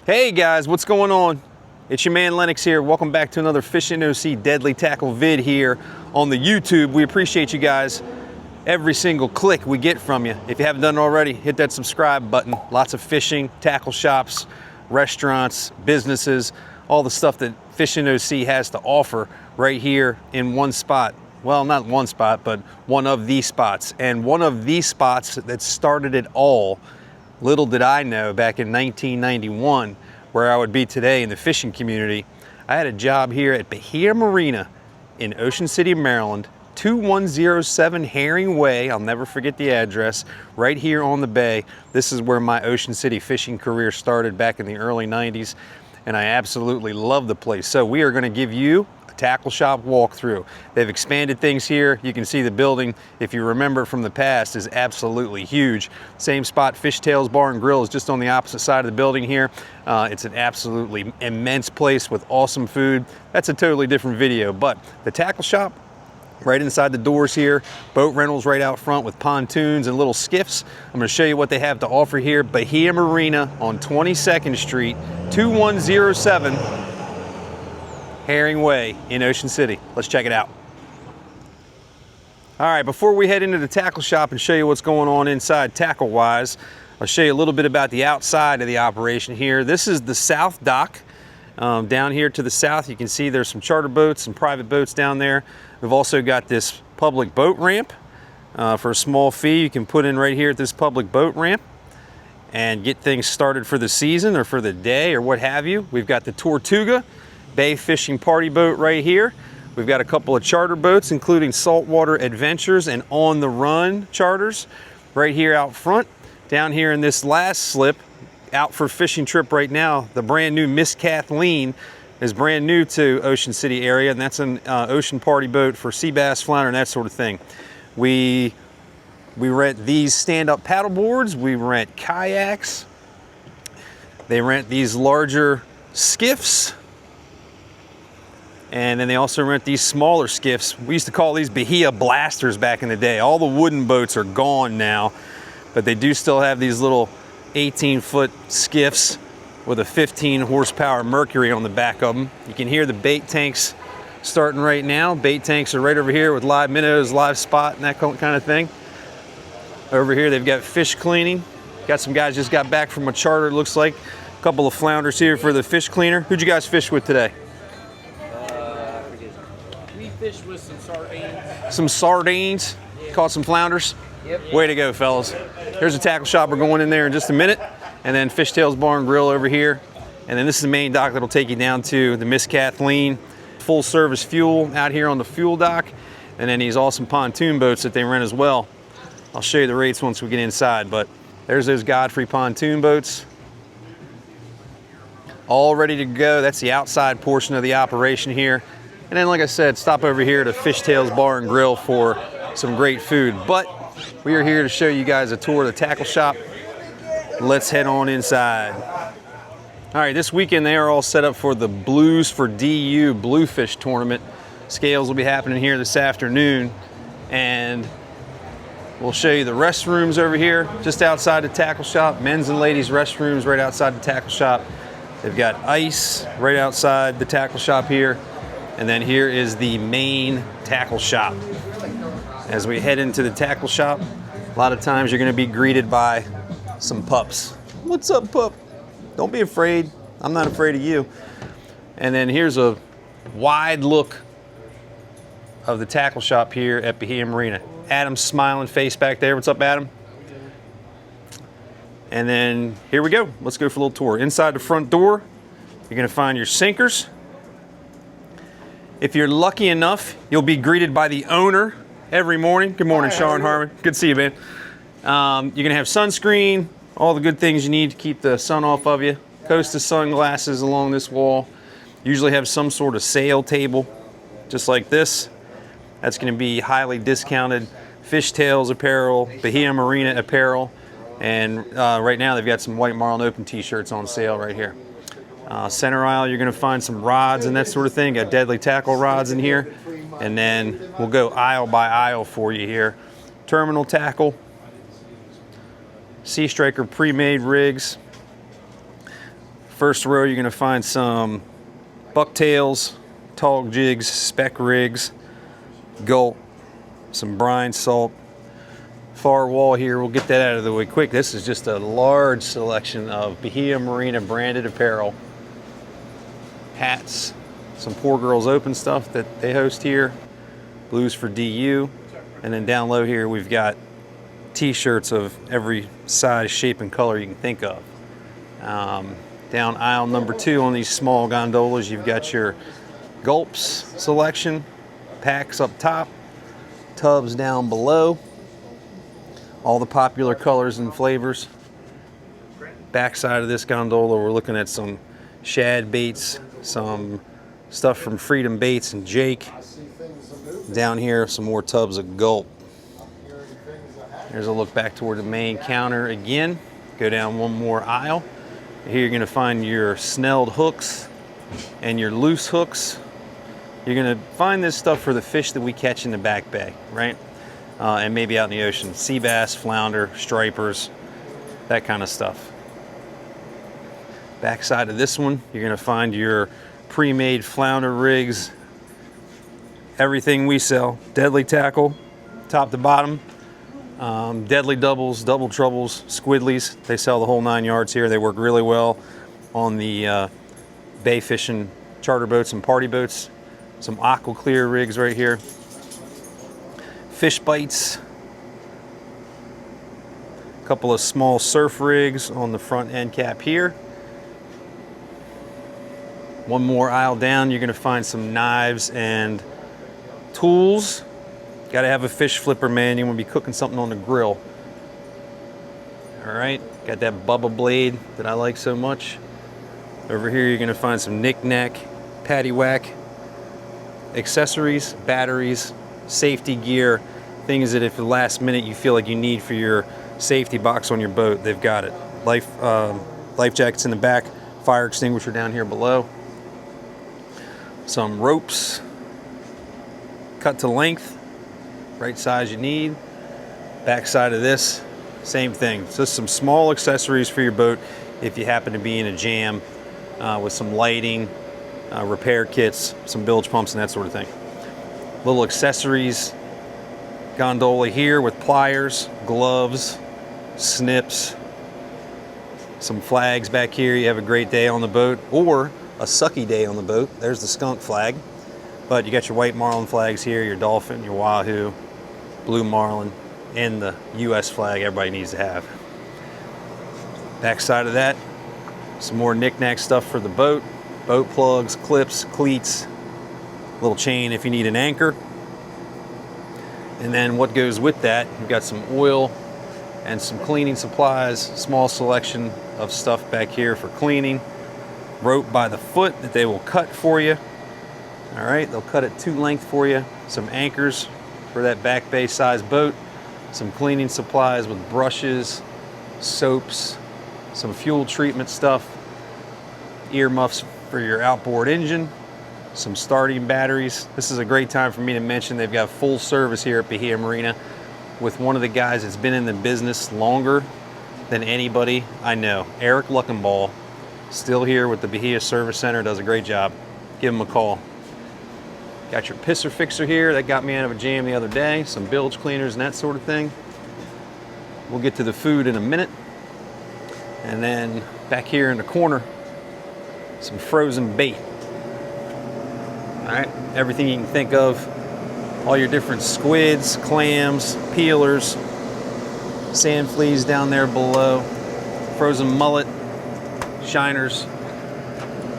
Hey guys, what's going on? It's your man Lennox here. Welcome back to another Fishing OC Deadly Tackle vid here on the YouTube. We appreciate you guys. Every single click we get from you. If you haven't done it already, hit that subscribe button. Lots of fishing, tackle shops, restaurants, businesses, all the stuff that Fishing OC has to offer right here in one spot. Well, not one spot, but one of the spots. And one of the spots that started it all, little did I know back in 1991 where I would be today in the fishing community. I had a job here at Bahia Marina in Ocean City, Maryland, 2107 Herring Way. I'll never forget the address, right here on the bay. This is where my Ocean City fishing career started back in the early 90s, and I absolutely love the place. So we are going to give you a tackle shop walkthrough. They've expanded things here. You can see the building, if you remember from the past, is absolutely huge. Same spot, Fishtails Bar and Grill is just on the opposite side of the building here. It's an absolutely immense place with awesome food. That's a totally different video, but the tackle shop, right inside the doors here, boat rentals right out front with pontoons and little skiffs. I'm going to show you what they have to offer here. Bahia Marina on 22nd Street, 2107 Herring Way in Ocean City. Let's check it out. All right, before we head into the tackle shop and show you what's going on inside tackle-wise, I'll show you a little bit about the outside of the operation here. This is the south dock. Down here to the south, you can see there's some charter boats, some private boats down there. We've also got this public boat ramp. For a small fee, you can put in right here at this public boat ramp and get things started for the season or for the day or what have you. We've got the Tortuga Bay Fishing Party Boat right here. We've got a couple of charter boats, including saltwater adventures and on-the-run charters right here out front. Down here in this last slip, out for a fishing trip right now, the brand new Miss Kathleen is brand new to Ocean City area, and that's an ocean party boat for sea bass, flounder, and that sort of thing. We rent these stand-up paddle boards, we rent kayaks, they rent these larger skiffs, and then they also rent these smaller skiffs. We used to call these Bahia Blasters back in the day. All the wooden boats are gone now, but they do still have these little 18-foot skiffs with a 15 horsepower Mercury on the back of them. You can hear the bait tanks starting right now. Bait tanks are right over here with live minnows, live spot, and that kind of thing. Over here they've got fish cleaning. Got some guys just got back from a charter, it looks like. A couple of flounders here for the fish cleaner. Who'd you guys fish with today? We fished with some sardines. Some sardines? Yeah. Caught some flounders? Yep. Way to go, fellas. There's a tackle shop. We're going in there in just a minute. And then Fishtails Bar and Grill over here. And then this is the main dock that'll take you down to the Miss Kathleen. Full service fuel out here on the fuel dock. And then these awesome pontoon boats that they rent as well. I'll show you the rates once we get inside, but there's those Godfrey pontoon boats. All ready to go. That's the outside portion of the operation here. And then, like I said, stop over here to Fishtails Bar and Grill for some great food. But we are here to show you guys a tour of the tackle shop. Let's head on inside. All right, this weekend they are all set up for the Blues for DU Bluefish Tournament. Scales will be happening here this afternoon, and we'll show you the restrooms over here just outside the tackle shop. Men's and ladies restrooms right outside the tackle shop. They've got ice right outside the tackle shop here. And then here is the main tackle shop. As we head into the tackle shop, a lot of times you're going to be greeted by some pups. What's up, pup? Don't be afraid. I'm not afraid of you. And then here's a wide look of the tackle shop here at Bahia Marina. Adam's smiling face back there. What's up, Adam? And then here we go. Let's go for a little tour. Inside the front door, you're going to find your sinkers. If you're lucky enough, you'll be greeted by the owner every morning. Good morning, Sean Harmon. Good to see you, man. You're going to have sunscreen, all the good things you need to keep the sun off of you. Costa sunglasses along this wall. Usually have some sort of sale table, just like this. That's going to be highly discounted Fishtails apparel, Bahia Marina apparel, and right now they've got some White Marlin Open t-shirts on sale right here. Center aisle, you're going to find some rods and that sort of thing. Got deadly tackle rods in here. And then we'll go aisle by aisle for you here. Terminal tackle, Sea Striker pre-made rigs, First row, you're gonna find some bucktails, tog jigs, spec rigs, gulp, some brine salt. Far wall here, we'll get that out of the way quick. This is just a large selection of Bahia Marina branded apparel, hats, some Poor Girls Open stuff that they host here, Blues for DU, and then down low here we've got t-shirts of every size, shape, and color you can think of. Down aisle number 2 on these small gondolas, you've got your gulps selection, packs up top, tubs down below, all the popular colors and flavors. Back side of this gondola, we're looking at some shad baits, some stuff from Freedom Baits and Jake. Down here, some more tubs of gulp. There's a look back toward the main counter again. Go down one more aisle. Here you're gonna find your snelled hooks and your loose hooks. You're gonna find this stuff for the fish that we catch in the back bay, right? And maybe out in the ocean. Sea bass, flounder, stripers, that kind of stuff. Back side of this one, you're gonna find your pre-made flounder rigs. Everything we sell, deadly tackle, top to bottom. Deadly doubles, double troubles, squidlies. They sell the whole 9 yards here. They work really well on the bay fishing charter boats and party boats. Some aqua clear rigs right here. Fish bites. A couple of small surf rigs on the front end cap here. One more aisle down, you're gonna find some knives and tools. Got to have a fish flipper, man. You want to be cooking something on the grill. All right, got that Bubba blade that I like so much. Over here, you're gonna find some knick-knack, paddywhack, accessories, batteries, safety gear, things that if at the last minute you feel like you need for your safety box on your boat, they've got it. Life jackets in the back, fire extinguisher down here below. Some ropes, cut to length, right size you need. Back side of this, same thing. Just some small accessories for your boat if you happen to be in a jam, with some lighting, repair kits, some bilge pumps and that sort of thing. Little accessories gondola here with pliers, gloves, snips, some flags back here. You have a great day on the boat or a sucky day on the boat. There's the skunk flag. But you got your white marlin flags here, your dolphin, your wahoo, blue marlin, and the US flag everybody needs to have. Back side of that, some more knick-knack stuff for the boat. Boat plugs, clips, cleats, little chain if you need an anchor. And then what goes with that, you've got some oil and some cleaning supplies, small selection of stuff back here for cleaning. Rope by the foot that they will cut for you. All right, they'll cut it 2 length for you. Some anchors for that back bay size boat. Some cleaning supplies with brushes, soaps, some fuel treatment stuff, earmuffs for your outboard engine, some starting batteries. This is a great time for me to mention they've got full service here at Bahia Marina with one of the guys that's been in the business longer than anybody I know. Eric Luckenball, still here with the Bahia Service Center, does a great job. Give him a call. Got your pisser fixer here. That got me out of a jam the other day. Some bilge cleaners and that sort of thing. We'll get to the food in a minute. And then back here in the corner, some frozen bait. All right, everything you can think of. All your different squids, clams, peelers, sand fleas down there below, frozen mullet, shiners,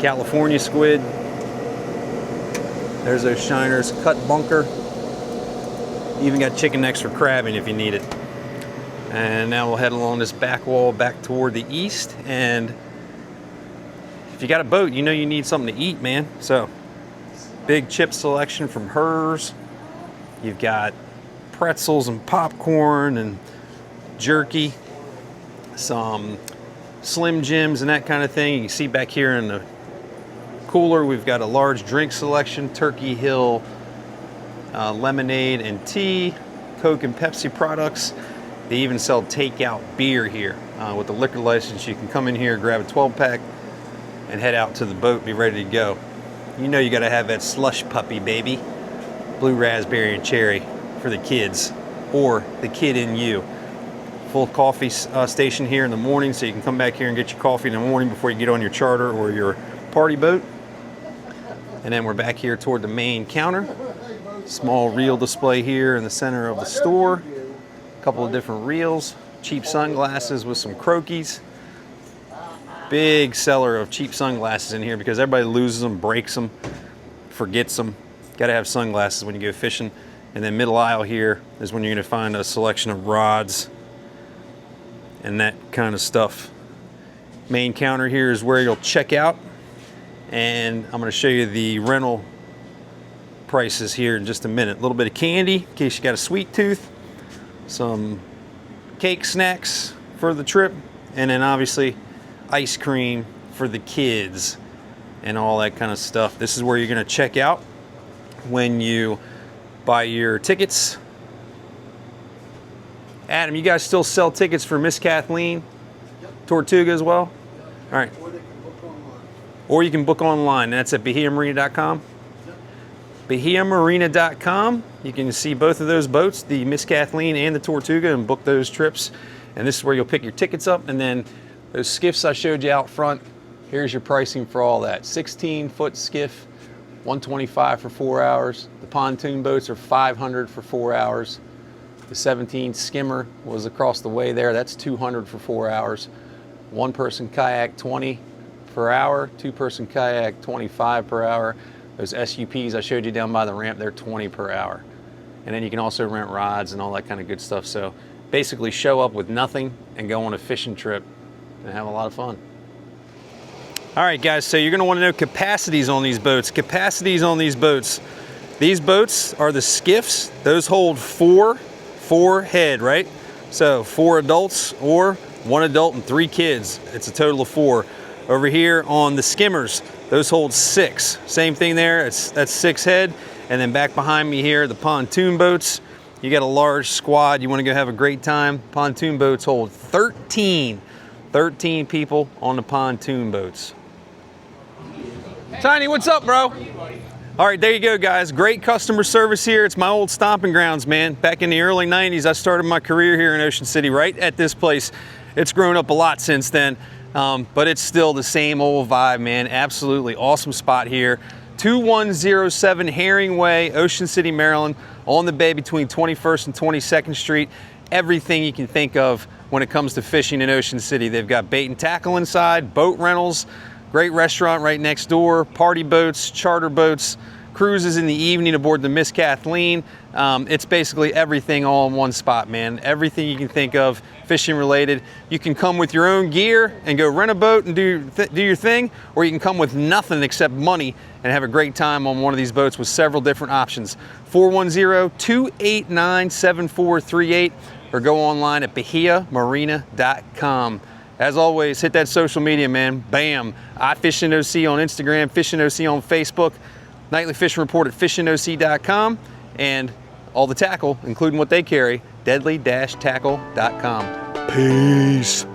California squid. There's those shiners, cut bunker. Even got chicken necks for crabbing if you need it. And now we'll head along this back wall back toward the east. And if you got a boat, you know you need something to eat, man. So big chip selection from hers. You've got pretzels and popcorn and jerky, some Slim Jims and that kind of thing. You can see back here in the cooler, we've got a large drink selection, Turkey Hill, lemonade and tea, Coke and Pepsi products. They even sell takeout beer here. With the liquor license, you can come in here, grab a 12-pack, and head out to the boat, be ready to go. You know you gotta have that slush puppy, baby. Blue raspberry and cherry for the kids, or the kid in you. Full coffee station here in the morning, so you can come back here and get your coffee in the morning before you get on your charter or your party boat. And then we're back here toward the main counter. Small reel display here in the center of the store. A couple of different reels, cheap sunglasses with some croakies. Big seller of cheap sunglasses in here because everybody loses them, breaks them, forgets them. Got to have sunglasses when you go fishing. And then middle aisle here is when you're going to find a selection of rods and that kind of stuff. Main counter here is where you'll check out, and I'm going to show you the rental prices here in just a minute. A little bit of candy in case you got a sweet tooth, some cake snacks for the trip, and then obviously ice cream for the kids and all that kind of stuff. This is where you're going to check out when you buy your tickets. Adam, you guys still sell tickets for Miss Kathleen? Yep. Tortuga as well? Yep. All right. Or they can book online. Or you can book online. That's at bahiamarina.com. Yep. bahiamarina.com. You can see both of those boats, the Miss Kathleen and the Tortuga, and book those trips. And this is where you'll pick your tickets up. And then those skiffs I showed you out front, here's your pricing for all that. 16-foot skiff, $125 for 4 hours. The pontoon boats are $500 for 4 hours. The 17 skimmer was across the way there. That's $200 for 4 hours. One person kayak, $20 per hour. Two person kayak, $25 per hour. Those SUPs I showed you down by the ramp, they're $20 per hour. And then you can also rent rods and all that kind of good stuff. So basically show up with nothing and go on a fishing trip and have a lot of fun. All right, guys, so you're gonna wanna know capacities on these boats. Capacities on these boats. These boats are the skiffs. Those hold four head, right? So 4 adults or 1 adult and 3 kids. It's a total of 4. Over here on the skimmers, those hold 6. Same thing there, that's 6 head. And then back behind me here, the pontoon boats. You got a large squad, you wanna go have a great time. Pontoon boats hold 13 people on the pontoon boats. Tiny, what's up, bro? All right, there you go, guys. Great customer service here. It's my old stomping grounds, man. Back in the early 90s, I started my career here in Ocean City, right at this place. It's grown up a lot since then, but it's still the same old vibe, man. Absolutely awesome spot here. 2107 Herring Way, Ocean City, Maryland, on the bay between 21st and 22nd Street. Everything you can think of when it comes to fishing in Ocean City. They've got bait and tackle inside, boat rentals, great restaurant right next door, party boats, charter boats, cruises in the evening aboard the Miss Kathleen. It's basically everything all in one spot, man. Everything you can think of fishing related. You can come with your own gear and go rent a boat and do your thing, or you can come with nothing except money and have a great time on one of these boats with several different options. 410-289-7438 or go online at bahiamarina.com. As always, hit that social media, man. Bam. iFishingOC on Instagram, FishingOC on Facebook, Nightly Fishing Report at fishingoc.com, and all the tackle, including what they carry, deadly-tackle.com. Peace.